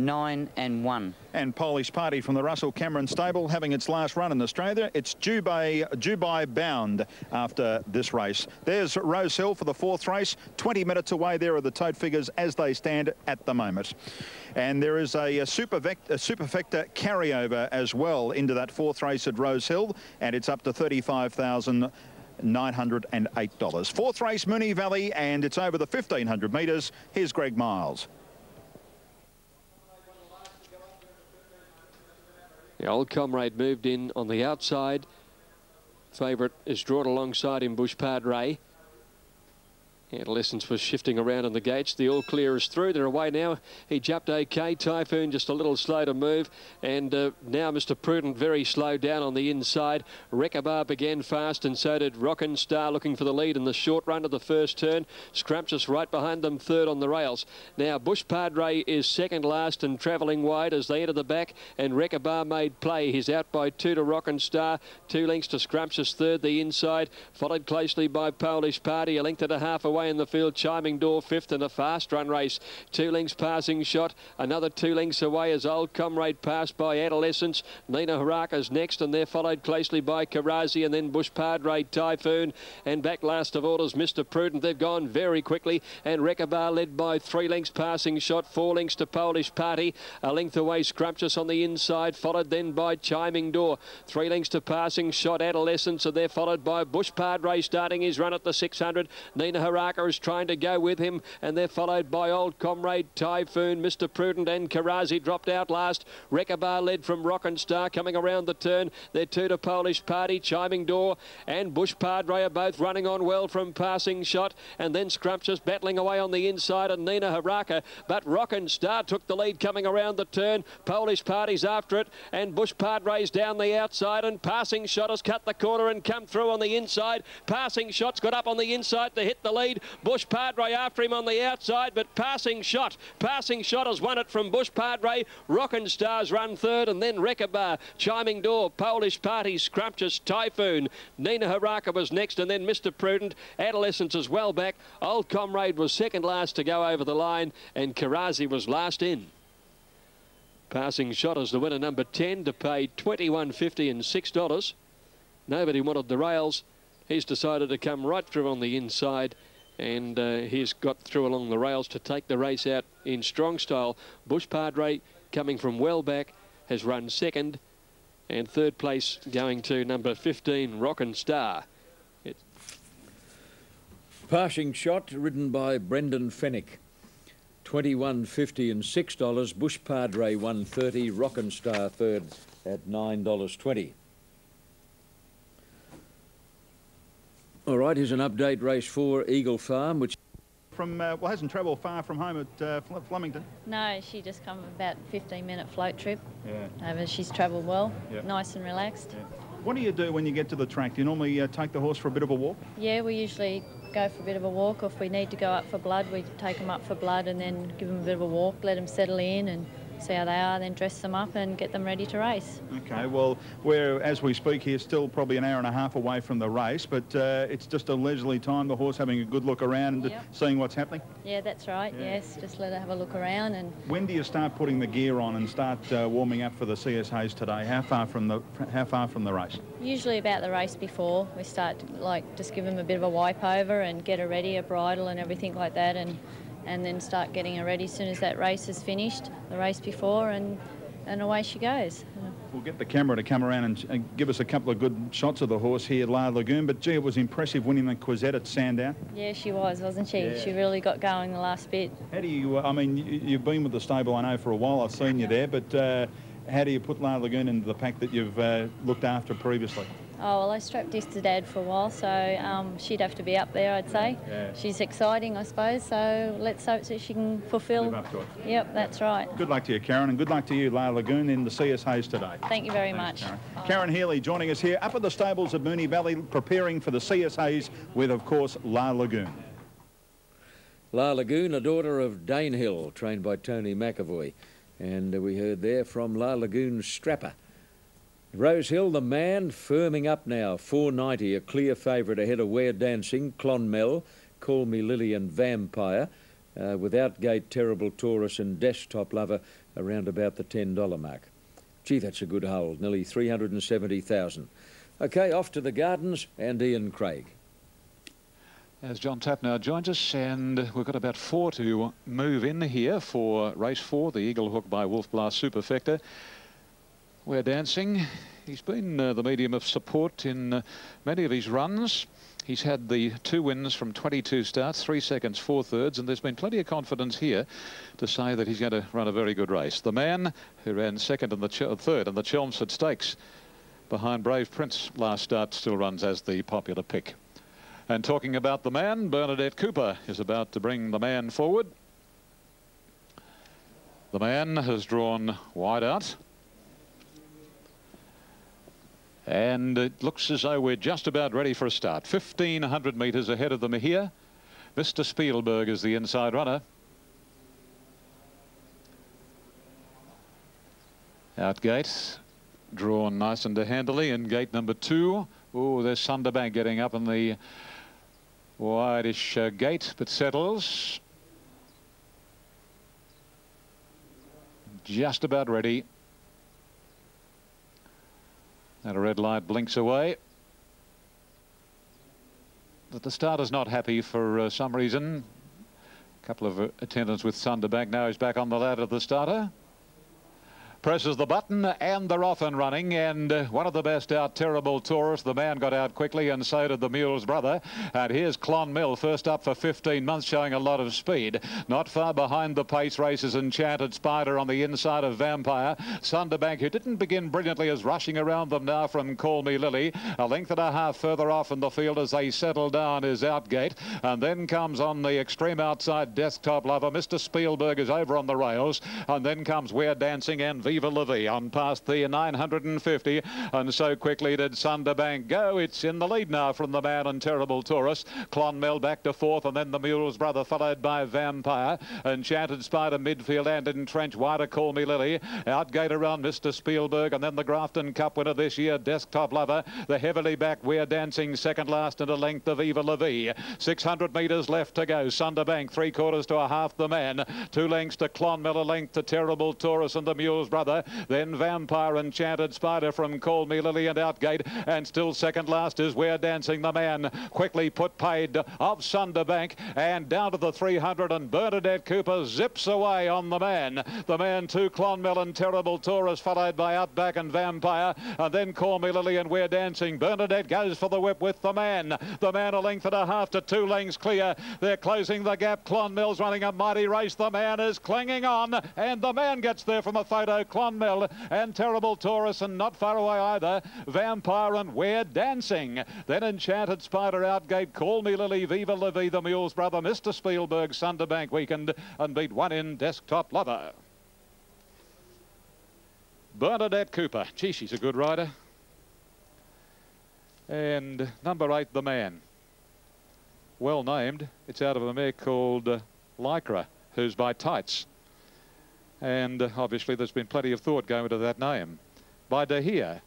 9 and 1. And Polish Party from the Russell Cameron stable having its last run in Australia. It's Dubai bound after this race. There's Rose Hill for the 4th race. 20 minutes away. There are the tote figures as they stand at the moment. And there is a Superfecta carryover as well into that 4th race at Rose Hill, and it's up to $35,908. 4th race, Moonee Valley, and it's over the 1,500 metres. Here's Greg Miles. The Old Comrade moved in on the outside. Favourite is drawn alongside him, Bush Padre. Adolescence was shifting around on the gates. The all clear is through. They're away now. He jumped okay. Typhoon just a little slow to move. And now Mr. Prudent very slow down on the inside. Rekhabar began fast, and so did Rockin' Star, looking for the lead in the short run of the first turn. Scrumptious right behind them, 3rd on the rails. Now Bush Padre is 2nd last and travelling wide as they enter the back. And Rekhabar made play. He's out by 2 to Rockin' Star. 2 lengths to Scrumptious, 3rd the inside. Followed closely by Polish Party. A length and a half away in the field. Chiming Door 5th in a fast run race. 2 lengths Passing Shot. Another 2 lengths away as Old Comrade passed by Adolescence. Nina Haraka's next, and they're followed closely by Karazi and then Bush Padre, Typhoon, and back last of all is Mr. Prudent. They've gone very quickly, and Rekhabar led by 3 lengths Passing Shot, 4 lengths to Polish Party. A length away Scrumptious on the inside, followed then by Chiming Door. 3 lengths to Passing Shot, Adolescence, and they're followed by Bush Padre starting his run at the 600. Nina Haraka is trying to go with him, and they're followed by Old Comrade, Typhoon, Mr. Prudent, and Karazi dropped out last. Rekhabar led from Rockin' Star coming around the turn. They're 2 to Polish Party, Chiming Door, and Bush Padre are both running on well from Passing Shot, and then Scrumptious battling away on the inside, and Nina Haraka, but Rockin' Star took the lead coming around the turn. Polish Party's after it, and Bush Padre's down the outside, and Passing Shot has cut the corner and come through on the inside. Passing Shot's got up on the inside to hit the lead. Bush Padre after him on the outside, but Passing Shot has won it from Bush Padre. Rockin' Star's run 3rd, and then Rekhabar, Chiming Door, Polish Party, Scrumptious, Typhoon. Nina Haraka was next, and then Mr. Prudent. Adolescence is well back. Old Comrade was 2nd last to go over the line, and Karazi was last in. Passing Shot is the winner, number 10, to pay $21.50 and $6. Nobody wanted the rails. He's decided to come right through on the inside, and he's got through along the rails to take the race out in strong style. Bush Padre, coming from well back, has run 2nd, and 3rd place going to number 15, Rockin' Star. Passing Shot, ridden by Brendan Fennick. $21.50 and $6. Bush Padre $1.30. Rockin' Star 3rd at $9.20. All right, here's an update. Race 4, Eagle Farm, which hasn't travelled far from home at Flemington. No, she just come about 15-minute float trip. Yeah. She's travelled well, Yep. Nice and relaxed. Yeah. What do you do when you get to the track? Do you normally take the horse for a bit of a walk? Yeah, we usually go for a bit of a walk. If we need to go up for blood, we take them up for blood and then give them a bit of a walk, let them settle in and see how they are, then dress them up and get them ready to race. Okay, well, we're, as we speak here, still probably an hour and a half away from the race, but it's just a leisurely time, the horse having a good look around and seeing what's happening? Yeah, that's right, yes, just let her have a look around. And when do you start putting the gear on and start warming up for the CS Hayes today? How far from the race? Usually about the race before. We start to, just give them a bit of a wipe over and get her ready, a bridle and everything like that, and then start getting her ready as soon as that race is finished, the race before, and away she goes. We'll get the camera to come around and give us a couple of good shots of the horse here at La Lagoon, but gee, it was impressive winning the Quizette at Sandown. Yeah, she was, wasn't she? Yeah. She really got going the last bit. How do you, I mean, you've been with the stable, I know, for a while, I've seen you there, but how do you put La Lagoon into the pack that you've looked after previously? Oh, well, I strapped this to Dad for a while, so she'd have to be up there, I'd say. Yeah. She's exciting, I suppose, so let's hope that she can fulfil. Live up to it. Yep, that's right. Good luck to you, Karen, and good luck to you, La Lagoon, in the CS Hayes today. Thank you very Thanks, much. Karen. Karen Healy joining us here up at the stables at Moonee Valley, preparing for the CS Hayes with, of course, La Lagoon. La Lagoon, a daughter of Danehill, trained by Tony McAvoy. And we heard there from La Lagoon's Strapper. Rose Hill, the man, firming up now, 490, a clear favourite ahead of Ware Dancing, Clonmel, Call Me Lily and Vampire. Without Gate, Terrible Taurus and Desktop Lover, around about the $10 mark. Gee, that's a good hold, nearly 370,000. OK, off to the Gardens and Ian Craig. As John Tapp now joins us, and we've got about 4 to move in here for race 4, the Eagle Hook by Wolf Blast Superfecta. We're dancing. He's been the medium of support in many of his runs. He's had the 2 wins from 22 starts, 3 seconds, 4 thirds, and there's been plenty of confidence here to say that he's going to run a very good race. The man who ran second and third in the Chelmsford Stakes behind Brave Prince last start still runs as the popular pick. And talking about the man, Bernadette Cooper is about to bring the man forward. The man has drawn wide out. And it looks as though we're just about ready for a start. 1,500 metres ahead of them here. Mr. Spielberg is the inside runner. Out gate, drawn nice and handily in gate number 2. Oh, there's Sunderbank getting up in the wide-ish gate, but settles. Just about ready. And a red light blinks away. But the starter's not happy for some reason. A couple of attendants with Sunderbank. Now he's back on the ladder of the starter. Presses the button and they're off and running, and one of the best out, Terrible Taurus. The man got out quickly and so did the mule's brother. And here's Clonmel first up for 15 months, showing a lot of speed. Not far behind the pace races Enchanted Spider on the inside of Vampire. Sunderbank, who didn't begin brilliantly, is rushing around them now from Call Me Lily. A length and a half further off in the field as they settle down is Outgate, and then comes on the extreme outside Desktop Lover. Mr. Spielberg is over on the rails, and then comes We're Dancing and Viva La Vie on past the 950, and so quickly did Sunderbank go. It's in the lead now from the man and Terrible Taurus. Clonmel back to 4th, and then the mule's brother followed by Vampire. Enchanted Spider midfield and entrenched wider Call Me Lily. Outgate around Mr. Spielberg, and then the Grafton Cup winner this year, Desktop Lover. The heavily back We're Dancing second last and a length of Viva La Vie. 600 metres left to go. Sunderbank 3/4 to a half the man. 2 lengths to Clonmel, a length to Terrible Taurus and the mule's brother. Then Vampire, Enchanted Spider from Call Me Lily and Outgate, and still second last is We're Dancing. The man quickly put paid of Sunderbank, and down to the 300, and Bernadette Cooper zips away on the man. The man to Clonmel and Terrible Taurus, followed by Outback and Vampire, and then Call Me Lily and We're Dancing. Bernadette goes for the whip with the man. The man a length and a half to 2 lengths clear. They're closing the gap. Clonmel's running a mighty race. The man is clinging on, and the man gets there from a photo. Clonmel and Terrible Taurus, and not far away either, Vampire and We're Dancing. Then Enchanted Spider, Outgate, Call Me Lily, Viva La Vie, the mule's brother, Mr. Spielberg, Sunderbank weakened and beat 1 in Desktop Lover. Bernadette Cooper, gee, she's a good rider. And number 8, the man. Well named. It's out of a mare called Lycra, who's by Tights. And obviously there's been plenty of thought going into that name. By Dahia,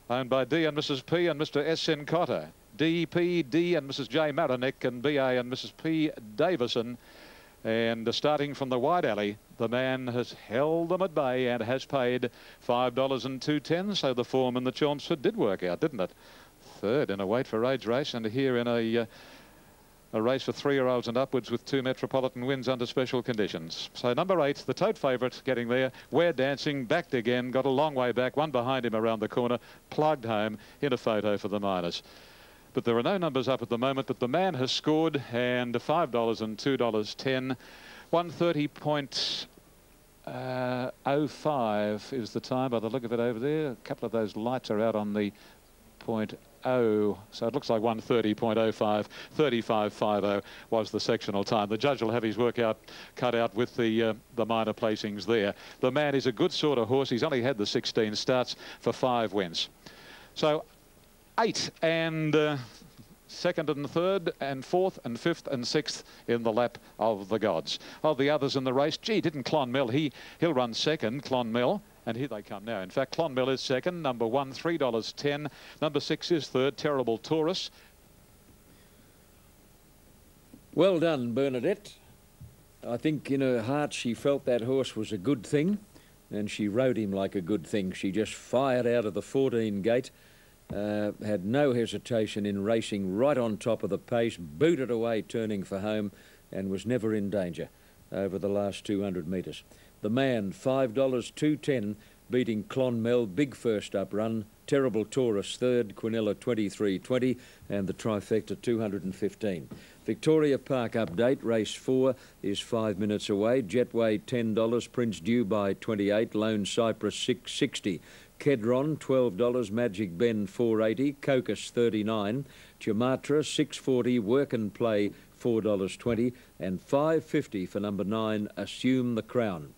owned by D and Mrs. P and Mr. S. Cotter. D, P, D and Mrs. J. Marinick, and B.A. and Mrs. P. Davison. And starting from the wide alley, the man has held them at bay and has paid $5 and 2.10. So the form in the Chelmsford did work out, didn't it? Third in a weight for age race, and here in a race for 3-year-olds and upwards with 2 Metropolitan wins under special conditions. So number 8, the tote favourite, getting there. We're Dancing, backed again, got a long way back, one behind him around the corner, plugged home in a photo for the minors. But there are no numbers up at the moment, but the man has scored, and $5 and $2.10. 130.05 is the time by the look of it over there. A couple of those lights are out on the .0, so it looks like 130.05. 35.50 was the sectional time. The judge will have his work out cut out with the minor placings there. The man is a good sort of horse. He's only had the 16 starts for 5 wins. So 8 and 2nd and 3rd and 4th and 5th and 6th in the lap of the gods. Of the others in the race, gee, didn't Clonmel, he'll run second, Clonmel. And here they come now. In fact, Clonmel is second. Number 1, $3.10. Number 6 is third, Terrible Taurus. Well done, Bernadette. I think in her heart she felt that horse was a good thing. and she rode him like a good thing. She just fired out of the 14 gate, had no hesitation in racing right on top of the pace, booted away turning for home, and was never in danger over the last 200 metres. The man, $5.210, beating Clonmel, big first up run. Terrible Taurus third, Quinella 23.20, and the trifecta 215. Victoria Park update, race 4 is 5 minutes away. Jetway $10, Prince Dubai 28, Lone Cypress 6.60. Kedron $12, Magic Ben 4.80, Cocos 39, Chamatra 6.40, Work and Play $4.20, and $5.50 for number 9, Assume the Crown.